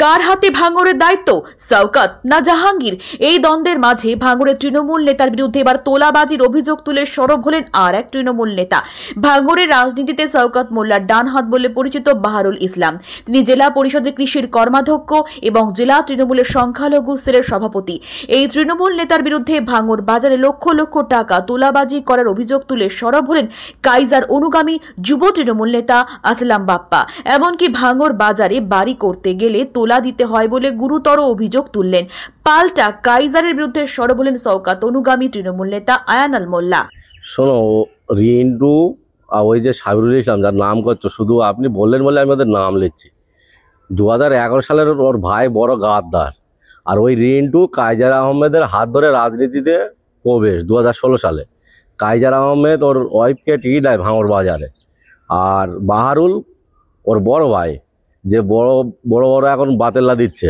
কার হাতে ভাঙড়ের দায়িত্ব, শওকত না জাহাঙ্গীর? এই দ্বন্দ্বের মাঝে ভাঙড়ের তৃণমূল নেতার বিরুদ্ধে এবার তোলাবাজির অভিযোগ তুলে সরব হলেন আর এক তৃণমূল নেতা। ভাঙড়ের রাজনীতিতে শওকত মোল্লার ডান হাত বলে পরিচিত বাহারুল ইসলাম। তিনি জেলা পরিষদের কৃষির কর্মাধ্যক্ষ এবং জেলা তৃণমূলের সংখ্যালঘু সেলের সভাপতি। এই তৃণমূল নেতার বিরুদ্ধে ভাঙড় বাজারে লক্ষ লক্ষ টাকা তোলাবাজি করার অভিযোগ তুলে সরব হলেন কাইজার অনুগামী যুব তৃণমূল নেতা আসলাম বাপ্পা। এমনকি ভাঙড় বাজারে বাড়ি করতে গেলে তোলা দিতে হয় বলে গুরুতর অভিযোগ তুললেন। পাল্টা কাইজারের বিরুদ্ধে সরব হলেন শওকত অনুগামী তৃণমূল নেতা আয়ানাল মোল্লা। শোনো, রিন্টু ওই যে সাবিরুল ইসলাম যার নাম করছো, শুধু আপনি বললেন বলে আমি ওদের নাম লিখছি। 2011 সালের ওর ভাই বড় গাদ্দার। আর ওই রিন্টু কাইজার আহমেদের হাত ধরে রাজনীতিতে প্রবেশ 2016 সালে। কাইজার আহমেদ ওর ওয়াইফকে টিকিট দেয় ভাঙড় বাজারে। আর বাহারুল ওর বড় ভাই, যে বড় বড় বড় এখন বাতেল্লা দিচ্ছে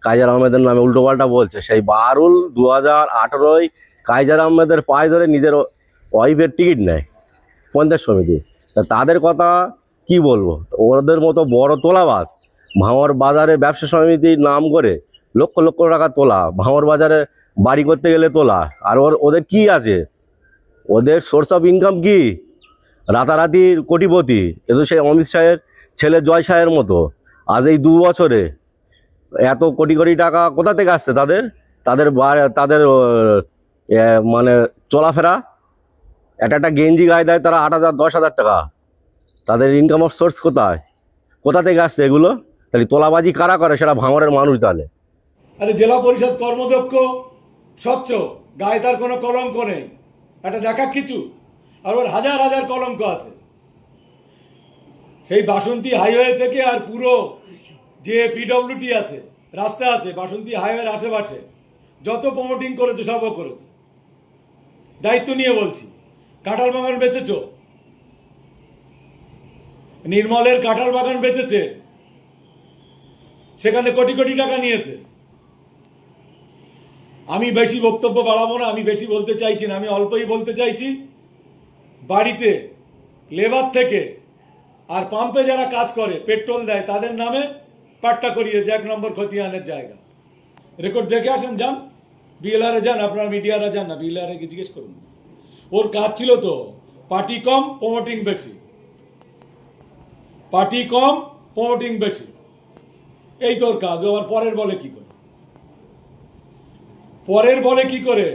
কাইজার আহমেদের নামে, উল্টোপাল্টা বলছে। সেই বাহারুল 2018 কাইজার আহমেদের পায়ে ধরে নিজের ওয়াইফের টিকিট নেয় পঞ্চায়েত সমিতি। তাদের কথা কি বলবো? ওদের মতো বড় তোলাবাজ ভাঙড় বাজারে ব্যবসা সমিতির নাম করে লক্ষ লক্ষ টাকা তোলা, ভাঙড় বাজারে বাড়ি করতে গেলে তোলা। আর ওদের কি আছে? ওদের সোর্স অফ ইনকাম কি? রাতারাতি কোটিপতি। এতো সেই অমিত শাহের ছেলে জয় শাহের মতো। আজ এই 2 বছরে এত কোটি কোটি টাকা কোথা থেকে আসছে তাদের? তাদের তাদের মানে চলাফেরা, একটা গেঞ্জি গায়ে দেয় তারা 8,000 10,000 টাকা। তাদের ইনকাম অফ সোর্স কোথায়? কোথা থেকে আসছে এগুলো? তাহলে তোলাবাজি কারা করে সেটা ভাঙড়ের মানুষ জানে। আরে জেলা পরিষদ কর্মদক্ষ, স্বচ্ছ, গায়ে তার কোনো কলঙ্ক নেই, এটা দেখার কিছু। আর ওর হাজার হাজার কলঙ্ক আছে। সেই বাসন্তী হাইওয়ে থেকে আর পুরো যে পিডব্লিউটি আছে, রাস্তা আছে বাসন্তী হাইওয়ের আশেপাশে, যত প্রমোটিং করেছে সবও করেছে। দায়িত্ব নিয়ে বলছি। কাঁঠাল বাগান বেচেছ, নির্মলের কাঁঠাল বাগান বেচেছে, সেখানে কোটি কোটি টাকা নিয়েছে। আমি বেশি বক্তব্য বাড়াবো না, আমি বেশি বলতে চাইছি না, আমি অল্পই বলতে চাইছি। বাড়িতে লেবার থেকে আর পাম্পে যারা কাজ করে, পেট্রোল দেয়, তাদের নামে পাট্টা করিয়েছে 1 নম্বর খতিয়ানের জায়গা। রেকর্ড দেখে আসেন, যান বিএলআরে যান, আপনার মিডিয়ারা যান না, বিএলআরে জিজ্ঞেস করুন। ওর কাজ ছিল তো পার্টি কম প্রমোটিং বেশি, পার্টি কম প্রমোটিং বেশি, এই তোর কাজ। ও আবার পরের বলে কি করে?